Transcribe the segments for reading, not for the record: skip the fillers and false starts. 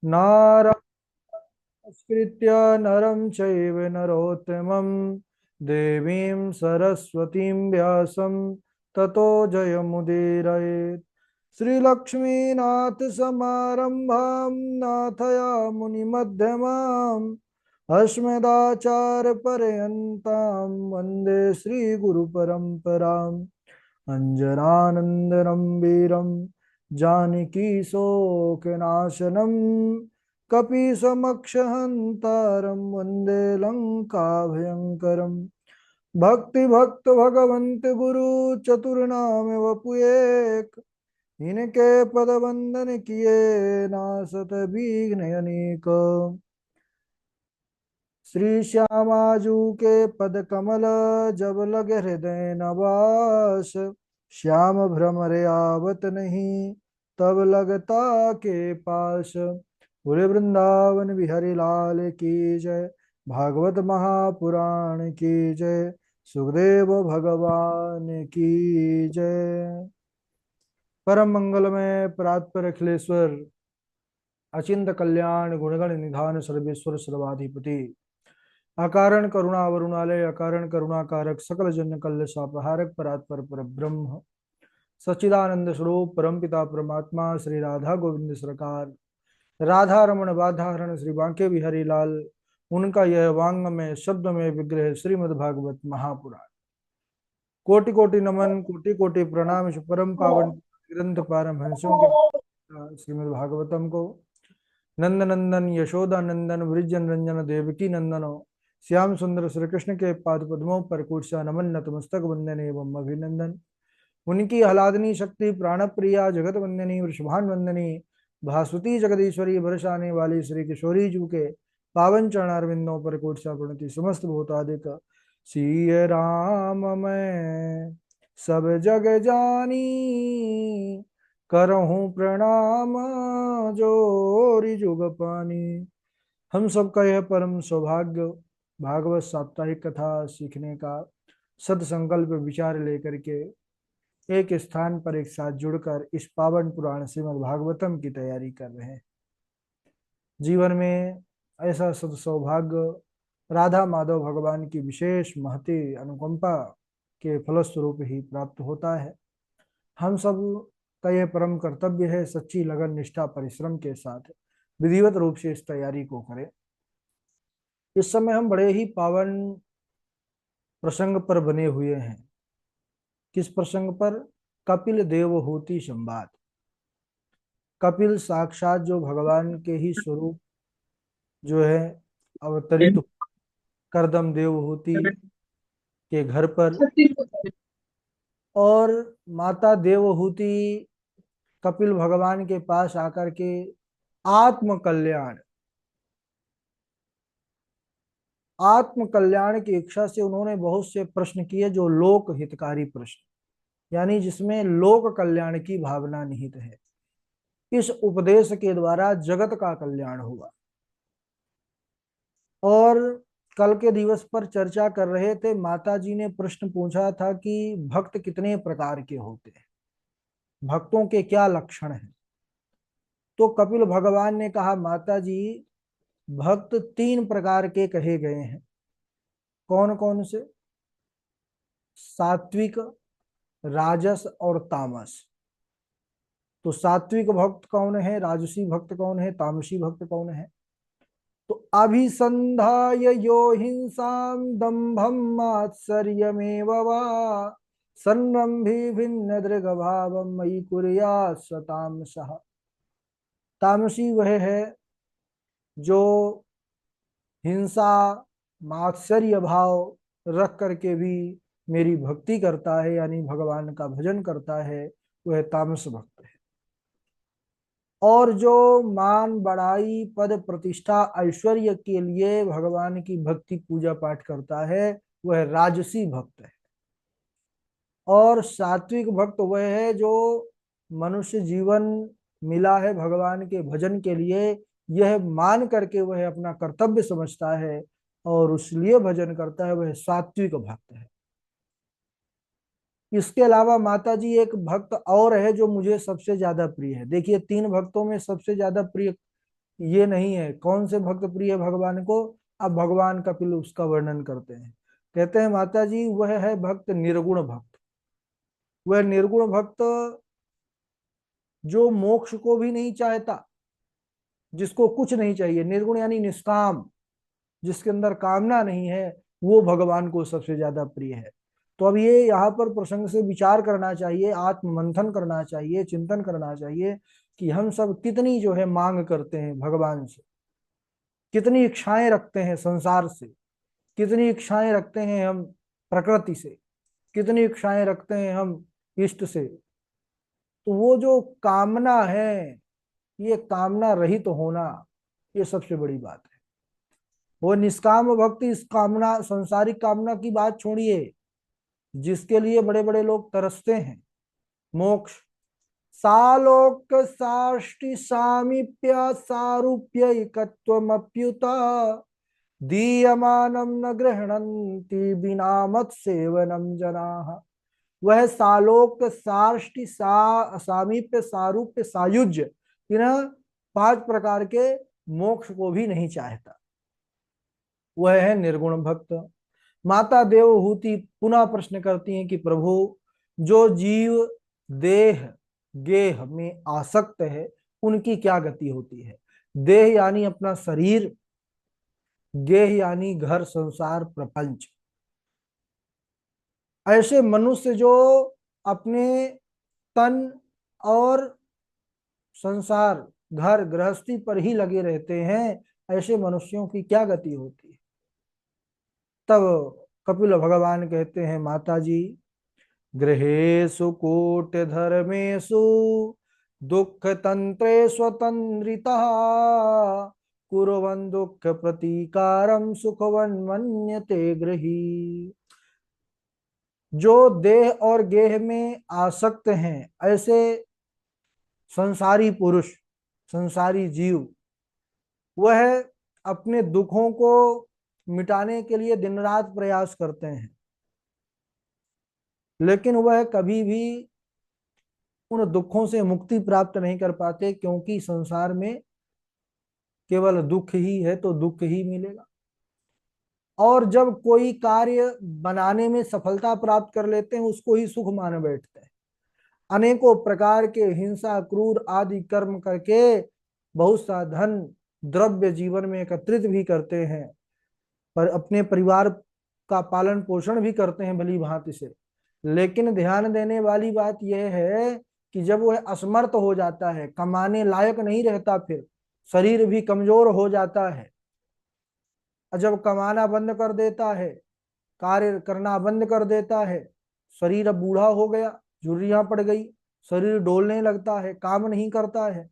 नारायणस्कृत्य नरं चैव नरोत्तमं देवीं सरस्वतीं व्यासं ततो जयमुदीरयेत्। श्रीलक्ष्मीनाथ समारंभां नाथयामुनिमध्यमाम् अस्मदाचार्यपर्यन्तां वन्दे श्रीगुरुपरम्पराम्। अञ्जनानन्दनं वीरं जानकीशोकनाशनं कपीशमक्षहन्तारं वन्दे लङ्काभयङ्करम्। भक्तिभक्त भगवन्त गुरु चतुर्नाम वपुएक, इनके पद वंदन किए नासत विघ्न अनेक। श्री श्यामाजू के पद कमल जब लग हृदय नवास, श्याम भ्रमर आवत नहीं तब लगता के पास। पूरे वृंदावन बिहारी लाल की जय, भागवत महापुराण की जय, सुखदेव भगवान की जय। परम मंगलमय परात्पर अखिलेश्वर, अचिंत कल्याण गुणगण निधान सर्वेश्वर सर्वाधिपति, अकारण करुणा वरुणालय अकारण करुणा कारक सकल जन कल्य सापहारक परात्पर पर ब्रह्म सच्चिदानंद स्वरूप परमपिता परमात्मा श्री राधा गोविंद सरकार, राधा रमण बाधाहरण श्री बांके बिहारी लाल, उनका यह वांग में शब्द में विग्रह श्रीमद् भागवत महापुराण। कोटि कोटि नमन कोटि कोटि प्रणाम इस परम पावन ग्रंथ पारमहंसों के श्रीमद् भागवतम को नंदनंदन यशोदा नंदन वृजन रंजन देवकी नंदनो श्याम सुंदर श्री कृष्ण के पाद पद्मों पर कूर्चा नमन नतमस्तक वंदन एवं अभिनंदन। उनकी आह्लादनी शक्ति प्राण प्रिया जगत वंदनी वृषभान वंदनी भास्वती जगदीश्वरी बरसाने वाली श्री किशोरी जू के पावन चरणारविंदों पर कूर्चा प्रणति समस्त भूतादिक। सिय राम मैं सब जग जानी, करहूं प्रणाम जोरी जुग पानी। हम सबका यह परम सौभाग्य भागवत साप्ताहिक कथा सीखने का सदसंकल्प विचार लेकर के एक स्थान पर एक साथ जुड़कर इस पावन पुराण श्रीमद् भागवतम की तैयारी कर रहे हैं। जीवन में ऐसा सौभाग्य राधा माधव भगवान की विशेष महती अनुकंपा के फलस्वरूप ही प्राप्त होता है। हम सब का यह परम कर्तव्य है सच्ची लगन निष्ठा परिश्रम के साथ विधिवत रूप से इस तैयारी को करें। इस समय हम बड़े ही पावन प्रसंग पर बने हुए हैं। किस प्रसंग पर? कपिल देवहूति संवाद। कपिल साक्षात जो भगवान के ही स्वरूप जो है अवतरित करदम देवहूति के घर पर, और माता देवहूति कपिल भगवान के पास आकर के आत्म कल्याण की इच्छा से उन्होंने बहुत से प्रश्न किए जो लोक हितकारी प्रश्न, यानी जिसमें लोक कल्याण की भावना निहित है। इस उपदेश के द्वारा जगत का कल्याण हुआ। और कल के दिवस पर चर्चा कर रहे थे, माता जी ने प्रश्न पूछा था कि भक्त कितने प्रकार के होते हैं, भक्तों के क्या लक्षण हैं। तो कपिल भगवान ने कहा, माता जी भक्त तीन प्रकार के कहे गए हैं। कौन कौन से? सात्विक, राजस और तामस। तो सात्विक भक्त कौन है, राजसी भक्त कौन है, तामसी भक्त कौन है? तो अभिसंधाय यो हिंसां दंभं मात्सर्यमेव वा संरंभी भिन्न दृग भावं मयि कुर्यात् स तामसः। तामसी वह है जो हिंसा मात्सर्य भाव रख करके भी मेरी भक्ति करता है, यानी भगवान का भजन करता है, वह तामस भक्त है। और जो मान बढ़ाई पद प्रतिष्ठा ऐश्वर्य के लिए भगवान की भक्ति पूजा पाठ करता है, वह राजसी भक्त है। और सात्विक भक्त वह है जो मनुष्य जीवन मिला है भगवान के भजन के लिए, यह मान करके वह अपना कर्तव्य समझता है और उसलिए भजन करता है, वह सात्विक भक्त है। इसके अलावा माता जी एक भक्त और है जो मुझे सबसे ज्यादा प्रिय है। देखिए, तीन भक्तों में सबसे ज्यादा प्रिय ये नहीं है। कौन से भक्त प्रिय भगवान को? अब भगवान कपिल उसका वर्णन करते हैं। कहते हैं माता जी, वह है भक्त निर्गुण भक्त। वह निर्गुण भक्त जो मोक्ष को भी नहीं चाहता, जिसको कुछ नहीं चाहिए। निर्गुण यानी निष्काम, जिसके अंदर कामना नहीं है, वो भगवान को सबसे ज्यादा प्रिय है। तो अब ये यहाँ पर प्रसंग से विचार करना चाहिए, आत्म मंथन करना चाहिए, चिंतन करना चाहिए कि हम सब कितनी जो है मांग करते हैं भगवान से, कितनी इच्छाएं रखते हैं संसार से, कितनी इच्छाएं रखते हैं हम प्रकृति से, कितनी इच्छाएं रखते हैं हम इष्ट से। तो वो जो कामना है, ये कामना रहित तो होना, ये सबसे बड़ी बात है। वो निष्काम भक्ति, इस कामना, संसारिक कामना की बात छोड़िए, जिसके लिए बड़े बड़े लोग तरसते हैं, मोक्ष, सालोक साष्टि सामीप्य सारूप्य एकत्वमप्युत दीयमानम न गृह्णन्ति बिना मत सेवनम जनाः। वह सालोक साष्टि सामीप्य सारूप्य सायुज्य, इन 5 प्रकार के मोक्ष को भी नहीं चाहता। वह है निर्गुण भक्त। माता देवहूति पुनः प्रश्न करती हैं कि प्रभु, जो जीव देह गेह में आसक्त है, उनकी क्या गति होती है? देह यानी अपना शरीर, गेह यानी घर संसार प्रपंच। ऐसे मनुष्य जो अपने तन और संसार घर गृहस्थी पर ही लगे रहते हैं, ऐसे मनुष्यों की क्या गति होती है? तब कपिल भगवान कहते हैं माता जी, गृहेषु कूट धर्मेषु दुख तंत्रे स्वतंत्रितः कुर्वन् दुख प्रतीकारम सुखवन् मन्यते गृही। जो देह और गेह में आसक्त हैं, ऐसे संसारी पुरुष, संसारी जीव, वह अपने दुखों को मिटाने के लिए दिन रात प्रयास करते हैं, लेकिन वह कभी भी उन दुखों से मुक्ति प्राप्त नहीं कर पाते, क्योंकि संसार में केवल दुख ही है तो दुख ही मिलेगा। और जब कोई कार्य बनाने में सफलता प्राप्त कर लेते हैं, उसको ही सुख मान बैठते हैं। अनेकों प्रकार के हिंसा क्रूर आदि कर्म करके बहुत सा धन द्रव्य जीवन में एकत्रित भी करते हैं, पर अपने परिवार का पालन पोषण भी करते हैं भली भांति से। लेकिन ध्यान देने वाली बात यह है कि जब वह असमर्थ हो जाता है, कमाने लायक नहीं रहता, फिर शरीर भी कमजोर हो जाता है, और जब कमाना बंद कर देता है, कार्य करना बंद कर देता है, शरीर अब बूढ़ा हो गया, झुर्रियां पड़ गई, शरीर डोलने लगता है, काम नहीं करता है।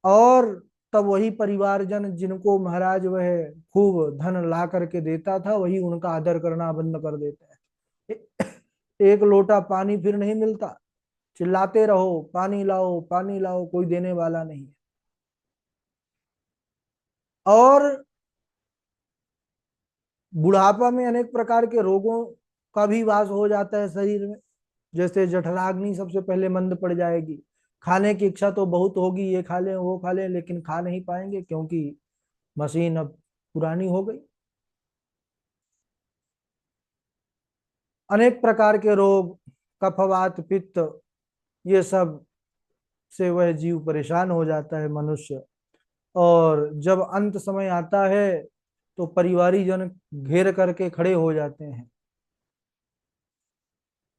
और तब वही परिवारजन जिनको महाराज वह खूब धन ला करके देता था, वही उनका आदर करना बंद कर देता है। एक लोटा पानी फिर नहीं मिलता, चिल्लाते रहो पानी लाओ पानी लाओ, कोई देने वाला नहीं है। और बुढ़ापा में अनेक प्रकार के रोगों का भी वास हो जाता है शरीर में। जैसे जठराग्नि सबसे पहले मंद पड़ जाएगी। खाने की इच्छा तो बहुत होगी, ये खा लें वो खा लें, लेकिन खा नहीं पाएंगे क्योंकि मशीन अब पुरानी हो गई। अनेक प्रकार के रोग, कफवात पित्त, ये सब से वह जीव परेशान हो जाता है मनुष्य। और जब अंत समय आता है तो परिवारी जन घेर करके खड़े हो जाते हैं।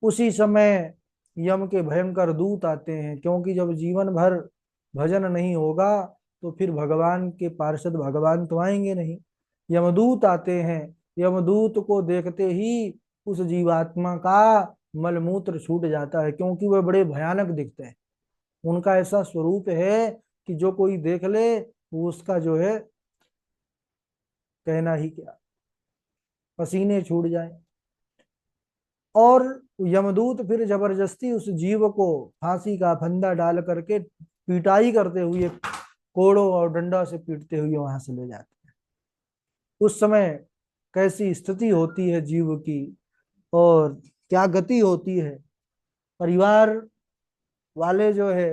उसी समय यम के भयंकर दूत आते हैं, क्योंकि जब जीवन भर भजन नहीं होगा तो फिर भगवान के पार्षद भगवान तो आएंगे नहीं। यमदूत आते हैं। यमदूत को देखते ही उस जीवात्मा का मलमूत्र छूट जाता है, क्योंकि वह बड़े भयानक दिखते हैं। उनका ऐसा स्वरूप है कि जो कोई देख ले वो उसका जो है कहना ही क्या, पसीने छूट जाए। और यमदूत फिर जबरदस्ती उस जीव को फांसी का फंदा डाल करके पिटाई करते हुए, कोड़ों और डंडा से पीटते हुए वहां से ले जाते हैं। उस समय कैसी स्थिति होती है जीव की, और क्या गति होती है। परिवार वाले जो है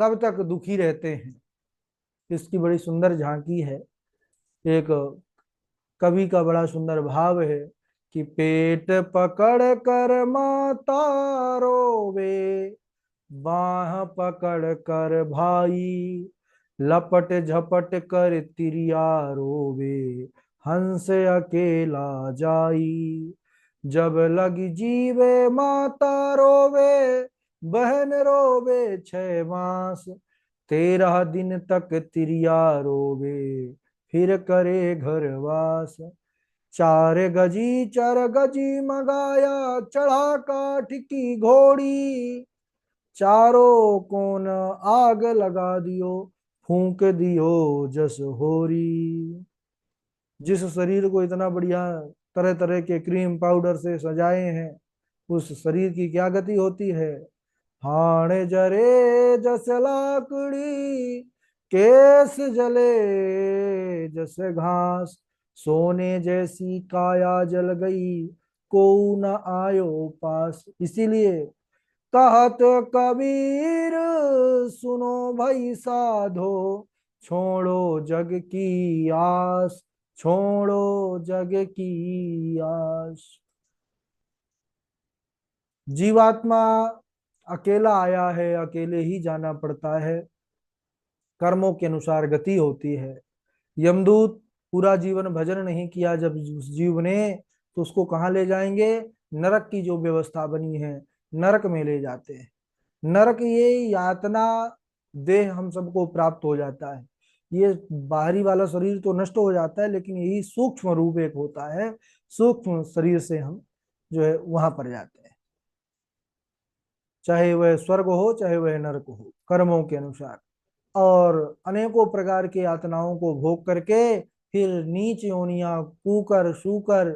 कब तक दुखी रहते हैं। इसकी बड़ी सुंदर झांकी है। एक कवि का बड़ा सुंदर भाव है कि पेट पकड़ कर माता रोवे, बाह पकड़ कर भाई, लपट झपट कर तिरिया रोवे, हंस अकेला जाई। जब लगी जीवे माता रोवे, बहन रोवे 6 मास, 13 दिन तक तिरिया रोवे, फिर करे घरवास। 4 गजी 4 गजी मंगाया, चढ़ा काठ की घोड़ी, चारों कोन आग लगा दियो, फूंक दियो जस होरी। जिस शरीर को इतना बढ़िया तरह तरह के क्रीम पाउडर से सजाए हैं, उस शरीर की क्या गति होती है। हाण जरे जस लाकड़ी, केस जले जस घास, सोने जैसी काया जल गई, को न आयो पास। इसीलिए कहत कबीर, सुनो भाई साधो, छोड़ो जग की आस, छोड़ो जग की आस। जीवात्मा अकेला आया है, अकेले ही जाना पड़ता है। कर्मों के अनुसार गति होती है। यमदूत पूरा जीवन भजन नहीं किया जब उस जीव ने, तो उसको कहाँ ले जाएंगे। नरक की जो व्यवस्था बनी है, नरक में ले जाते हैं। नरक ये यातना देह हम सबको प्राप्त हो जाता है। ये बाहरी वाला शरीर तो नष्ट हो जाता है, लेकिन यही सूक्ष्म रूप एक होता है, सूक्ष्म शरीर से हम जो है वहां पर जाते हैं। चाहे वह स्वर्ग हो चाहे वह नरक हो, कर्मों के अनुसार। और अनेकों प्रकार की यातनाओं को भोग करके फिर नीच योनियां कूकर शूकर,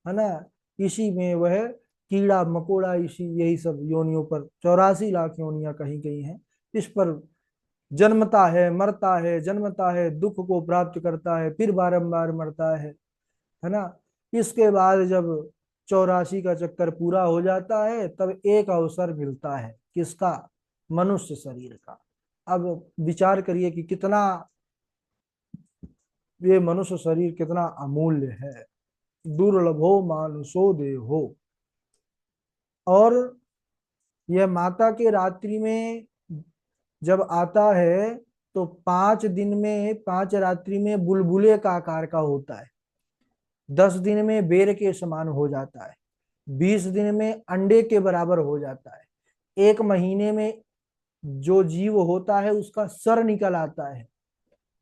है ना, इसी में वह कीड़ा मकोड़ा, इसी यही सब योनियों पर 84 लाख योनियां कहीं कहीं हैं, इस पर जन्मता है, मरता है, जन्मता है, दुख को प्राप्त करता है, फिर बारंबार मरता है ना। इसके बाद जब 84 का चक्कर पूरा हो जाता है, तब एक अवसर मिलता है किसका, मनुष्य शरीर का। अब विचार करिए कि कितना ये मनुष्य शरीर कितना अमूल्य है। दुर्लभो मानुषो देहो। और यह माता के रात्रि में जब आता है, तो 5 दिन में 5 रात्रि में बुलबुले का आकार का होता है, 10 दिन में बेर के समान हो जाता है, 20 दिन में अंडे के बराबर हो जाता है, 1 महीने में जो जीव होता है उसका सर निकल आता है,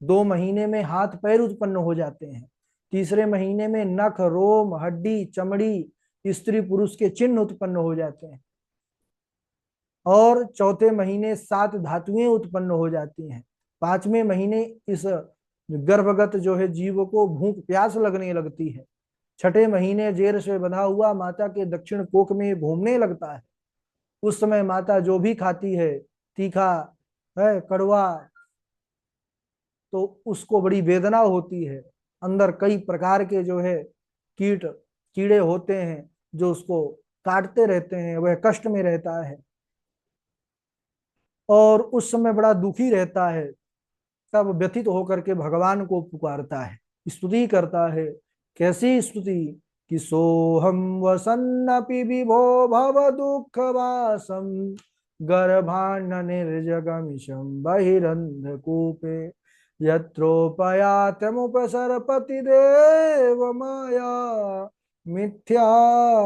2 महीने में हाथ पैर उत्पन्न हो जाते हैं, तीसरे महीने में नख रोम हड्डी चमड़ी स्त्री पुरुष के चिन्ह उत्पन्न हो जाते हैं, और चौथे महीने 7 धातुएं उत्पन्न हो जाती हैं, 5वें महीने इस गर्भगत जो है जीव को भूख प्यास लगने लगती है, 6ठे महीने जेर से बंधा हुआ माता के दक्षिण कोख में घूमने लगता है। उस समय माता जो भी खाती है, तीखा है कड़वा, तो उसको बड़ी वेदना होती है। अंदर कई प्रकार के जो है कीड़े होते हैं जो उसको काटते रहते हैं, वह कष्ट में रहता है और उस समय बड़ा दुखी रहता है। तब व्यथित होकर के भगवान को पुकारता है, स्तुति करता है। कैसी स्तुति कि सोहम वसन्नपि विभो भव दुख वासम, गर्भान्न निर्जगमिशम बहिरंधकूपे, यत्रोपयातमुपसरपति देव माया, मिथ्या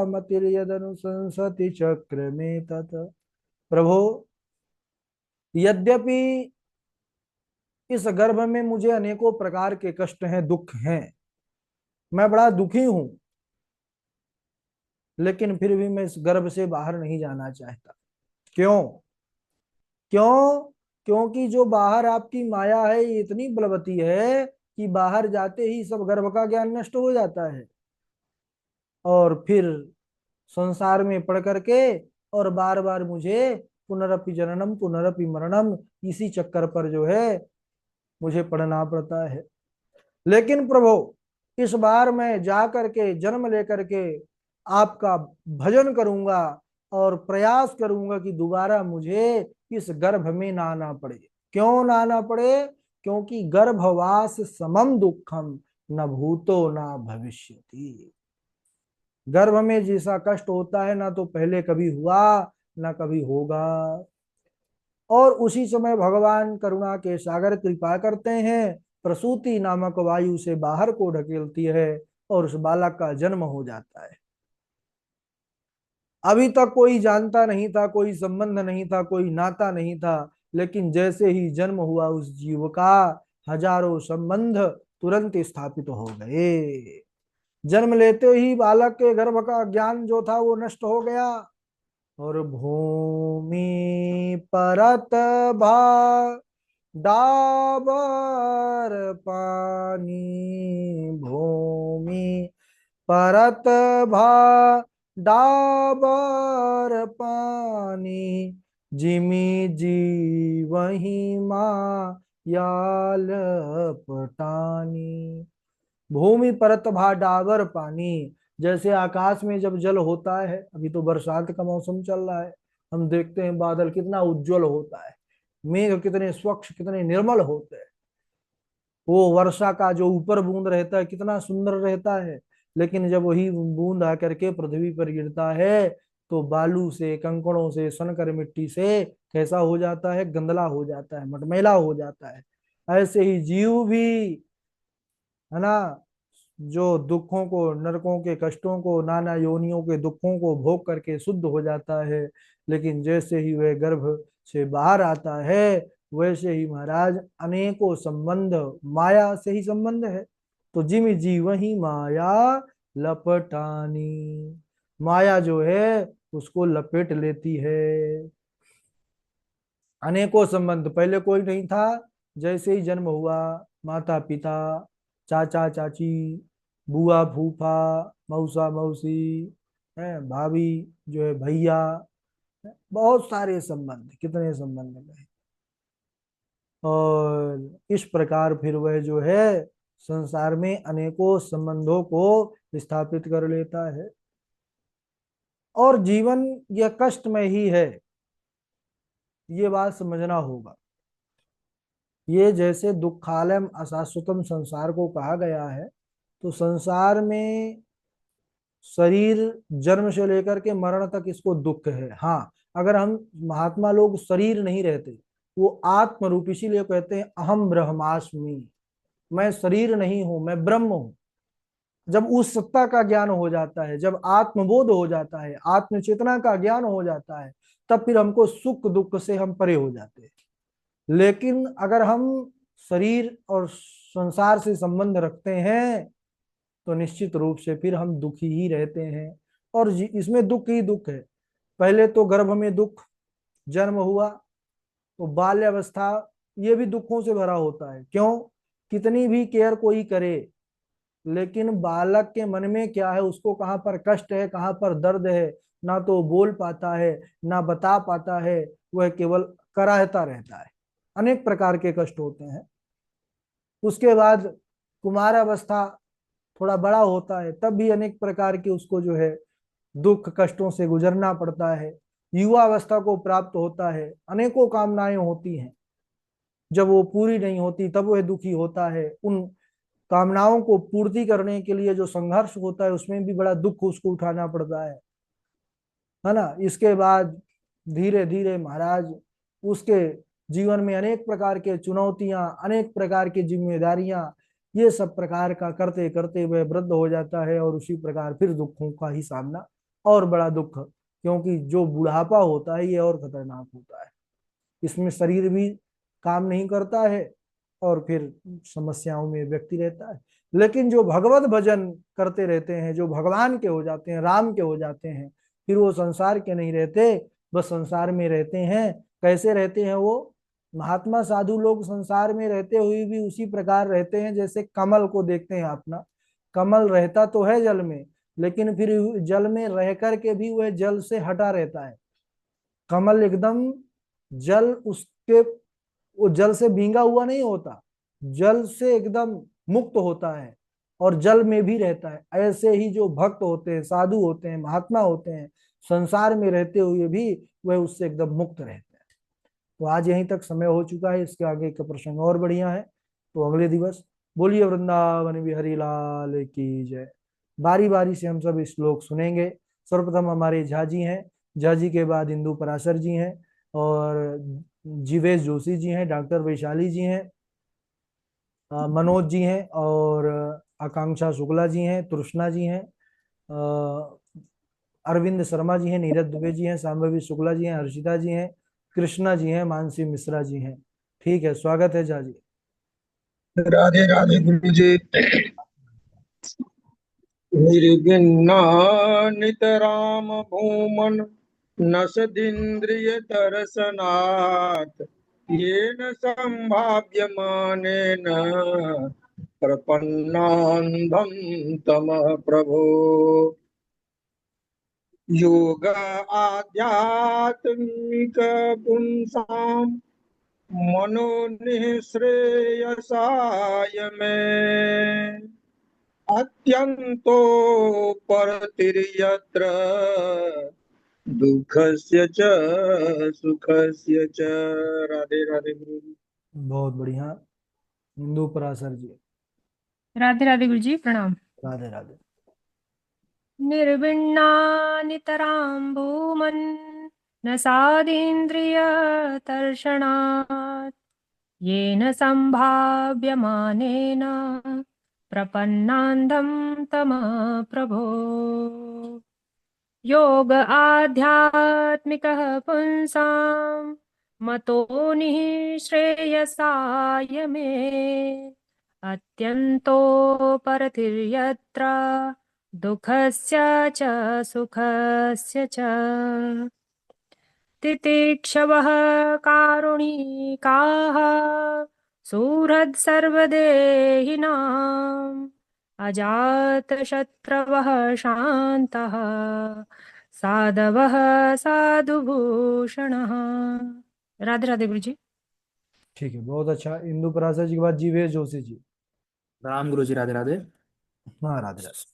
मतिर्यदनुसंसति चक्र में तत्। प्रभो, यद्यपि इस गर्भ में मुझे अनेकों प्रकार के कष्ट हैं, दुख हैं, मैं बड़ा दुखी हूं, लेकिन फिर भी मैं इस गर्भ से बाहर नहीं जाना चाहता। क्यों? क्यों? क्योंकि जो बाहर आपकी माया है ये इतनी बलवती है कि बाहर जाते ही सब गर्भ का ज्ञान नष्ट हो जाता है, और फिर संसार में पड़ करके और बार बार मुझे पुनरपि जननम पुनरपि मरणम, इसी चक्कर पर जो है मुझे पढ़ना पड़ता है। लेकिन प्रभु, इस बार मैं जा करके जन्म लेकर के आपका भजन करूंगा, और प्रयास करूंगा कि दोबारा मुझे इस गर्भ में ना आना पड़े। क्यों ना आना पड़े? क्योंकि गर्भवास समम दुखम न भूतो न भविष्यति। गर्भ में जैसा कष्ट होता है ना तो पहले कभी हुआ ना कभी होगा। और उसी समय भगवान करुणा के सागर कृपा करते हैं, प्रसूति नामक वायु से बाहर को ढकेलती है और उस बालक का जन्म हो जाता है। अभी तक कोई जानता नहीं था, कोई संबंध नहीं था, कोई नाता नहीं था, लेकिन जैसे ही जन्म हुआ उस जीव का, हजारों संबंध तुरंत स्थापित हो गए। जन्म लेते ही बालक के गर्भ का ज्ञान जो था वो नष्ट हो गया। और भूमि परत भा डाबर पानी, भूमि परत भा डाबर पानी, जिमी जी वही माँ याल पटानी। भूमि परत भा डाबर पानी, जैसे आकाश में जब जल होता है, अभी तो बरसात का मौसम चल रहा है, हम देखते हैं बादल कितना उज्जवल होता है, मेघ कितने स्वच्छ कितने निर्मल होते हैं, वो वर्षा का जो ऊपर बूंद रहता है कितना सुंदर रहता है। लेकिन जब वही बूंद आकर के पृथ्वी पर गिरता है तो बालू से, कंकड़ों से, सनकर मिट्टी से कैसा हो जाता है? गंदला हो जाता है, मटमैला हो जाता है। ऐसे ही जीव भी, है ना, जो दुखों को, नरकों के कष्टों को, नाना योनियों के दुखों को भोग करके शुद्ध हो जाता है, लेकिन जैसे ही वह गर्भ से बाहर आता है वैसे ही महाराज अनेकों संबंध माया से ही संबंध है। तो जिम जी वही माया लपटानी, माया जो है उसको लपेट लेती है। अनेकों संबंध, पहले कोई नहीं था, जैसे ही जन्म हुआ माता पिता, चाचा चाची, बुआ फूफा, मौसा मौसी, है भाभी, जो है भैया, बहुत सारे संबंध, कितने संबंध गए। और इस प्रकार फिर वह जो है संसार में अनेकों संबंधों को स्थापित कर लेता है। और जीवन यह कष्टमय ही है, ये बात समझना होगा। ये जैसे दुखालयम अशाश्वतम संसार को कहा गया है, तो संसार में शरीर जन्म से लेकर के मरण तक इसको दुख है। हाँ, अगर हम महात्मा लोग शरीर नहीं रहते, वो आत्म रूप, इसीलिए कहते हैं अहम ब्रह्मास्मि, मैं शरीर नहीं हूं, मैं ब्रह्म हूं। जब उस सत्ता का ज्ञान हो जाता है, जब आत्मबोध हो जाता है, आत्म चेतना का ज्ञान हो जाता है, तब फिर हमको सुख दुख से हम परे हो जाते हैं। लेकिन अगर हम शरीर और संसार से संबंध रखते हैं तो निश्चित रूप से फिर हम दुखी ही रहते हैं। और इसमें दुख ही दुख है। पहले तो गर्भ में दुख, जन्म हुआ तो बाल्यावस्था, ये भी दुखों से भरा होता है। क्यों? कितनी भी केयर कोई करे, लेकिन बालक के मन में क्या है, उसको कहाँ पर कष्ट है, कहाँ पर दर्द है, ना तो बोल पाता है ना बता पाता है, वह केवल कराहता रहता है। अनेक प्रकार के कष्ट होते हैं। उसके बाद कुमारावस्था, थोड़ा बड़ा होता है, तब भी अनेक प्रकार के उसको जो है दुख कष्टों से गुजरना पड़ता है। युवा अवस्था को प्राप्त होता है, अनेकों कामनाएं होती हैं, जब वो पूरी नहीं होती तब वह दुखी होता है। उन कामनाओं को पूर्ति करने के लिए जो संघर्ष होता है उसमें भी बड़ा दुख उसको उठाना पड़ता है ना। इसके बाद धीरे धीरे महाराज उसके जीवन में अनेक प्रकार के चुनौतियां, अनेक प्रकार की जिम्मेदारियां, ये सब प्रकार का करते करते वह वृद्ध हो जाता है और उसी प्रकार फिर दुखों का ही सामना, और बड़ा दुख, क्योंकि जो बुढ़ापा होता है ये और खतरनाक होता है। इसमें शरीर भी काम नहीं करता है और फिर समस्याओं में व्यक्ति रहता है। लेकिन जो भगवत भजन करते रहते हैं, जो भगवान के हो जाते हैं, राम के हो जाते हैं, फिर वो संसार के नहीं रहते, बस संसार में रहते हैं। कैसे रहते हैं वो? महात्मा साधु लोग संसार में रहते हुए भी उसी प्रकार रहते हैं जैसे कमल को देखते हैं अपना। कमल रहता तो है जल में, लेकिन फिर जल में रह करके भी वह जल से हटा रहता है। कमल एकदम जल उसके, वो जल से भींगा हुआ नहीं होता, जल से एकदम मुक्त होता है और जल में भी रहता है। ऐसे ही जो भक्त होते हैं, साधु होते हैं, महात्मा होते हैं, संसार में रहते हुए भी वह उससे एकदम मुक्त रहते हैं। तो आज यहीं तक समय हो चुका है, इसके आगे का प्रसंग और बढ़िया है, तो अगले दिवस। बोलिए वृंदावन बिहारी लाल की जय। बारी बारी से हम सब श्लोक सुनेंगे। सर्वप्रथम हमारे झा जी हैं, झा जी के बाद इंदु पराशर जी हैं, और जीवेश जोशी जी हैं, डॉक्टर वैशाली जी हैं, मनोज जी हैं, और आकांक्षा शुक्ला जी हैं, तृष्णा जी हैं, अरविंद शर्मा जी हैं, नीरज दुबे जी हैं, सांभवी शुक्ला जी हैं, हर्षिता जी हैं, कृष्णा जी हैं, मानसी मिश्रा जी हैं। ठीक है, स्वागत है झा जी। राधे राधे गुरु जी। निर्विघ्ना नितराम भूमन नसदीन्द्रिय दर्शनात् येन संभाव्यमानेन प्रपन्नान्धं तम प्रभो। योग आध्यात्मिक पुंसां मनोनिःश्रेयसाय मे अत्यंतो परतिर्यत्र दुःखस्य च सुखस्य च। राधे राधे गुरु जी। बहुत बढ़िया। इंदु पराशर जी। राधे राधे गुरु जी प्रणाम। राधे राधे। निर्विण्णानितरां भूमन् न सादिन्द्रिय तर्षणात् येन सम्भाव्यमानेन प्रपन्नान्धं तमः प्रभो। योग आध्यात्मिकः पुंसां मतो निःश्रेयसाय मे अत्यन्तो परतिर्यत्र दुःखस्य च सुखस्य च। तितिक्षवः कारुणिकाः सुहृद् सर्वदेहिनाम् अजातशत्रवः शान्तः साधवः साधुभूषणः। राधे राधे गुरु जी। ठीक है, बहुत अच्छा। इंदु पराशर जी के बाद जीवेश जोशी जी। राम गुरु जी। राधे राधे। हाँ, राधे राधे।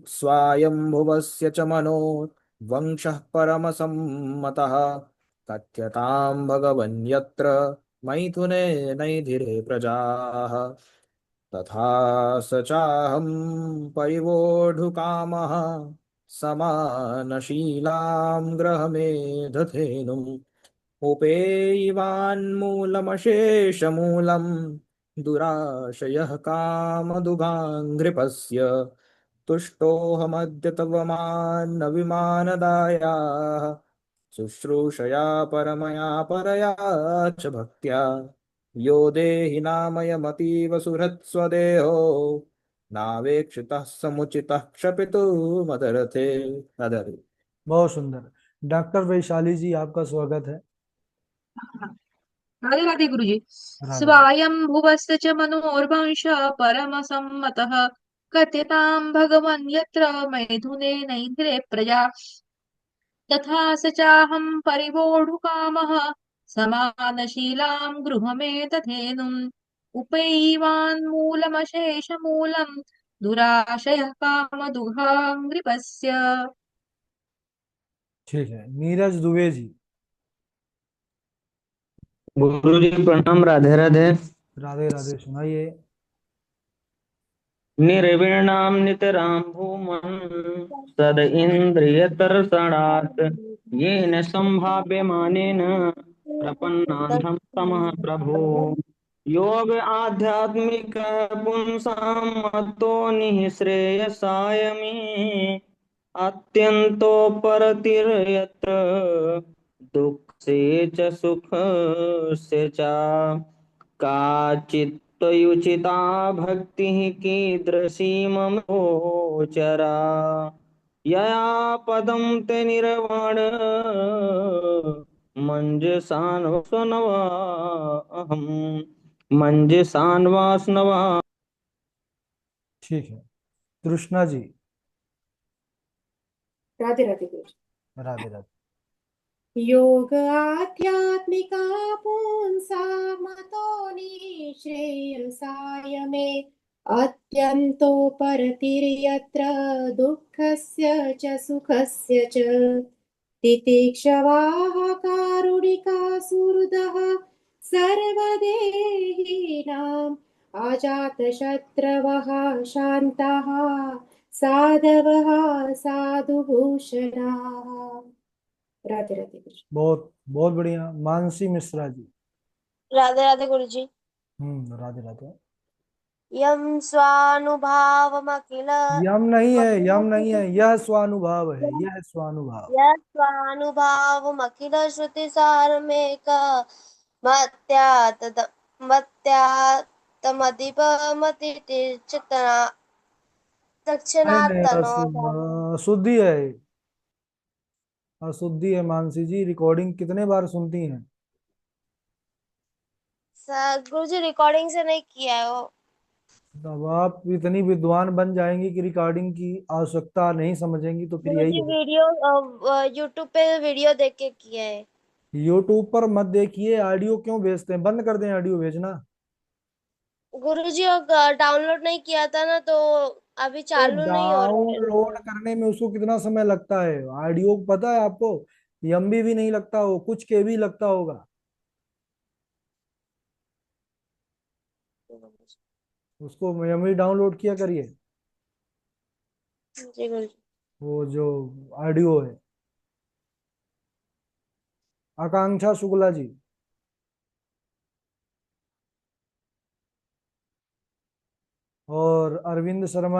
स्वायंभुवस्य च मनो वंशः परमसम्मतः कथ्यतां भगवन् यत्र मैथुने नैधिरे प्रजाः तथा स चाहं परिवोढुकामः समानशीलां ग्रहमेधथेनुम् उपेयिवान्मूलमशेषमूलं दुराशयः कामदुगाङ्घ्रिपस्य तुष्टोऽहमद्य तव मान्नविमानदायाः शुश्रूषया परमया परया च भक्त्या यो देहि नामयमतीव सुहृत्स्वदेहो नावेक्षितः समुचितः क्षपितुमदरथे। अदरि। बहुत सुंदर। डॉक्टर वैशाली जी, आपका स्वागत है। राधे राधे गुरुजी। राधे राधे। स्वायंभुवस्य च मनोर्वंश परमसम्मतः कथ्यतां भगवन् यत्र मैथुनेनैन्द्रे प्रजा तथा स चाहं परिवोढुकामः समानशीलां गृहमेतथेनुम् उपैवान्मूलमशेषमूलम् दुराशयः कामदुघाङ्घ्रिपस्य। ठीक है, नीरज दुबे जी। गुरु जी प्रणाम। राधे राधे। राधे राधे, सुनाइए। निर्विणाम नितरां भूमन् सद इन्द्रियतर्षणात् येन सम्भाव्यमानेन प्रपन्नान्धं तमः प्रभो। योग आध्यात्मिक पुंसां मतो निःश्रेयसाय मे अत्यन्तो परतिर्यत्र दुःखे च सुखस्य च। काचित्त्वयुचिता भक्तिः कीदृशी मम गोचरा यया पदं ते निर्वाण मञ्जसान्वस्नवा अहम् मञ्जसान्वास्नवा। ठीक है, तृष्णा जी। राधे राधे गुरु। राधे राधे। योग आध्यात्मिका पुंसा मतो निःश्रेयसाय मे यन्तोपरतिर्यत्र दुःखस्य च सुखस्य च तितिक्षवाः कारुणिकाः सुहृदः सर्वदेहिनाम् अजातशत्रवः शान्ताः साधवः साधुभूषणाः। राधे राधे कृष्ण। बहुत बहुत बढ़िया। मानसी मिश्रा जी। राधे राधे गुरु जी। राधे राधे। यम स्वानुभावमखिल यम नहीं है, यम नहीं है, मखिल यह स्वानुभाव है, यह स्वानुभाव। यस्वानुभावमखिल श्रुतिसारमेक मत्यात्मधिपमतिचितना नहीं नहीं, दक्षिणात्तनो अशुद्धि है, अशुद्धि है मानसी जी। रिकॉर्डिंग कितने बार सुनती हैं? गुरु जी रिकॉर्डिंग से नहीं किया है वो। अब आप इतनी विद्वान बन जाएंगी कि रिकॉर्डिंग की आवश्यकता नहीं समझेंगी, तो फिर गुरु यही जी है। वीडियो यूट्यूब पे वीडियो देख के किया है। यूट्यूब पर मत देखिए, ऑडियो क्यों भेजते हैं? बंद कर दें ऑडियो भेजना। गुरु जी डाउनलोड नहीं किया था ना, तो अभी तो चालू नहीं हो रहा है डाउनलोड रिकॉर्डिंग। करने में उसको कितना समय लगता है? ऑडियो पता है आपको? एमबी भी नहीं लगता, हो कुछ केबी लगता होगा। उसको एमबी डाउनलोड किया करिए, जी गुरु जी। वो जो ऑडियो है। आकांक्षा शुक्ला जी। और अरविंद शर्मा